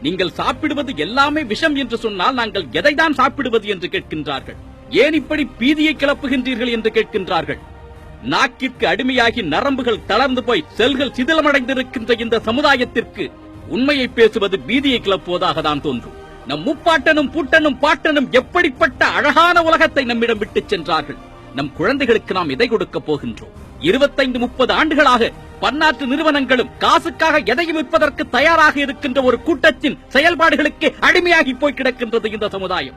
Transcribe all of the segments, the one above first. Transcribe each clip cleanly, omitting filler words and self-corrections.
நீங்கள் சாப்பிடுவது எல்லாமே விஷம் என்று சொன்னால் நாங்கள் எதைதான் சாப்பிடுவது என்று கேட்கின்றார்கள். ஏன் இப்படி பீதியை கிளப்புகின்றீர்கள் என்று கேட்கின்றார்கள். நாக்கிற்கு அடிமையாகி நரம்புகள் தளர்ந்து போய் செல்கள் சிதிலமடைந்திருக்கின்ற இந்த சமுதாயத்திற்கு உண்மையை பேசுவது பீதியை கிளப்புவதாக தான் தோன்றும். நம் முப்பாட்டனும் பூட்டனும் பாட்டனும் எப்படிப்பட்ட அழகான உலகத்தை நம்மிடம் விட்டுச் சென்றார்கள். நம் குழந்தைகளுக்கு நாம் எதை கொடுக்க போகின்றோம்? 25-30 ஆண்டுகளாக பன்னாட்டு நிறுவனங்களும் காசுக்காக எதையும் விற்பதற்கு தயாராக இருக்கின்ற ஒரு கூட்டத்தின் செயல்பாடுகளுக்கு அடிமையாகி போய் கிடக்கின்றது இந்த சமுதாயம்.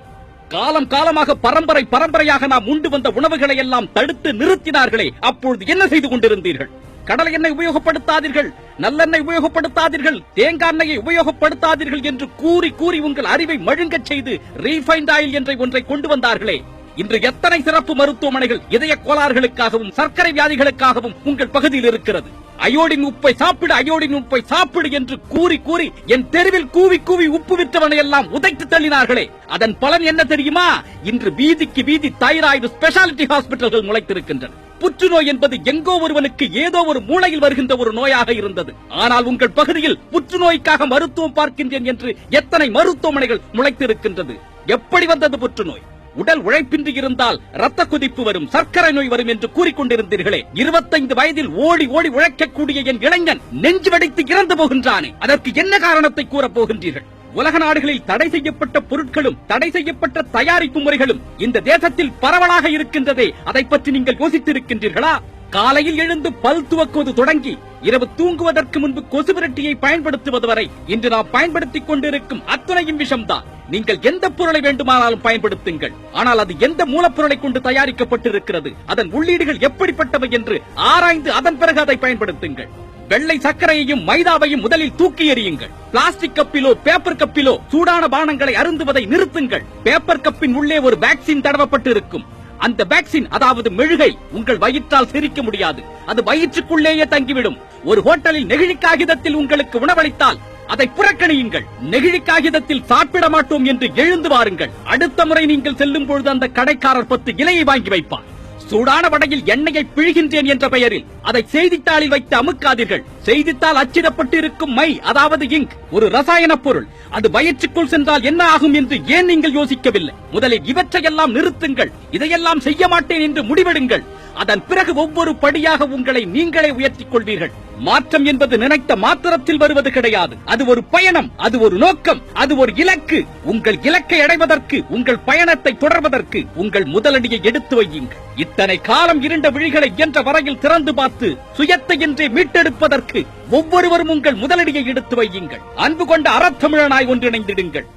காலம் காலமாக பரம்பரை பரம்பரையாக நாம் உண்டு வந்த உணவுகளை எல்லாம் தடுத்து நிறுத்தினார்களே, அப்பொழுது என்ன செய்து கொண்டிருந்தீர்கள்? கடலை எண்ணெய் உபயோகப்படுத்தாதீர்கள், நல்லெண்ணெய் உபயோகப்படுத்தாதீர்கள், தேங்காய் எண்ணெயை உபயோகப்படுத்தாதீர்கள் என்று கூறி கூறி உங்கள் அறிவை மழுங்கச் செய்து ரீஃபைண்ட் ஆயில் என்ற ஒன்றை கொண்டு வந்தார்களே. இன்று எத்தனை சிறப்பு மருத்துவமனைகள் இதய கோளாறுகளுக்காகவும் சர்க்கரை வியாதிகளுக்காகவும் உங்கள் பகுதியில் இருக்கிறது. அயோடின் உப்பை சாப்பிடு, அயோடின் உப்பை சாப்பிடு என்று கூறி கூறி என் தெருவில் கூவி கூவி உப்பு விற்றவனை எல்லாம் உதைத்து தள்ளினார்களே. அதன் பலன் என்ன தெரியுமா? இன்று வீதிக்கு வீதி தைராய்டு ஸ்பெஷாலிட்டி ஹாஸ்பிட்டல்கள் முளைத்திருக்கின்றன. புற்றுநோய் என்பது எங்கோ ஒருவனுக்கு ஏதோ ஒரு மூளையில் வருகின்ற ஒரு நோயாக இருந்தது. ஆனால் உங்கள் பகுதியில் புற்றுநோய்க்காக மருத்துவம் பார்க்கின்றேன் என்று எத்தனை மருத்துவமனைகள் முளைத்திருக்கின்றது. எப்படி வந்தது புற்றுநோய்? உடல் உழைப்பின்றி இருந்தால் ரத்த கொதிப்பு வரும், சர்க்கரை நோய் வரும் என்று கூறிக்கொண்டிருந்தீர்களே. 25 வயதில் ஓடி ஓடி உழைக்கக்கூடிய என் இளைஞன் நெஞ்சு வெடித்து இறந்து போகின்றானே, அதற்கு என்ன காரணத்தை கூறப் போகின்றீர்கள்? உலக நாடுகளில் தடை செய்யப்பட்ட பொருட்களும் தடை செய்யப்பட்ட தயாரிப்பு முறைகளும் இந்த தேசத்தில் பரவலாக இருக்கின்றதே, அதை பற்றி நீங்கள் யோசித்திருக்கின்றீர்களா? காலையில் எழுந்து பல் துவக்குவது தொடங்கி இரவு தூங்குவதற்கு முன்பு கொசுவிரட்டியை பயன்படுத்துவது வரை இன்று நாம் பயன்படுத்திக் கொண்டிருக்கும் அத்தனையும் விஷம்தான். நீங்கள் எந்த பொருளை வேண்டுமானாலும் பயன்படுத்துங்கள், ஆனால் அது எந்த மூலப்பொருளை கொண்டு தயாரிக்கப்பட்டிருக்கிறது, அதன் உள்ளீடுகள் எப்படிப்பட்டவை என்று ஆராய்ந்து அதன் பிறகு அதை பயன்படுத்துங்கள். வெள்ளை சர்க்கரையையும் மைதாவையும் முதலில் தூக்கி எறியுங்கள். பிளாஸ்டிக் கப்பிலோ பேப்பர் கப்பிலோ சூடான பானங்களை அருந்துவதை நிறுத்துங்கள். பேப்பர் கப்பின் உள்ளே ஒரு வேக்சின் தடவப்பட்டு இருக்கும். அந்த வேக்சின், அதாவது மெழுகை, உங்கள் வயிற்றால் செரிக்க முடியாது, அது வயிற்றுக்குள்ளேயே தங்கிவிடும். ஒரு ஹோட்டலில் நெகிழி காகிதத்தில் உங்களுக்கு உணவளித்தால் அதை புறக்கணியுங்கள். நெகிழி காகிதத்தில் சாப்பிட மாட்டோம் என்று எழுந்து வாருங்கள். அடுத்த முறை நீங்கள் செல்லும் பொழுது அந்த கடைக்காரர் 10 இலையை வாங்கி வைப்பார். சூடான வடையில் எண்ணெயை பிழிகின்றேன் என்ற பெயரில் அதை செய்தித்தாளில் வைத்து அமுக்காதீர்கள். செய்தித்தாள் அச்சிடப்பட்டு இருக்கும் மை, அதாவது இங்க், ஒரு ரசாயன பொருள். அது வயிற்றுக்குள் சென்றால் என்ன ஆகும் என்று ஏன் நீங்கள் யோசிக்கவில்லை? முதலில் இவற்றையெல்லாம் நிறுத்துங்கள். இதையெல்லாம் செய்ய மாட்டேன் என்று முடிவெடுங்கள். அதன் பிறகு ஒவ்வொரு படியாக உங்களை நீங்களே உயர்த்திக் கொள்வீர்கள். மாற்றம் என்பது நினைத்த மாத்திரத்தில் வருவது கிடையாது. அது ஒரு பயணம், அது ஒரு நோக்கம், அது ஒரு இலக்கு. உங்கள் இலக்கை அடைவதற்கு, உங்கள் பயணத்தை தொடர்வதற்கு உங்கள் முதலடியை எடுத்து வையுங்கள். இத்தனை காலம் இருண்ட விழிகளை என்ற வரையில் திறந்து பார்த்து சுயத்தை என்றே மீட்டெடுப்பதற்கு ஒவ்வொருவரும் உங்கள் முதலடியை எடுத்து வையுங்கள். அன்பு கொண்ட அறத்தமிழனாய் ஒன்றிணைந்திடுங்கள்.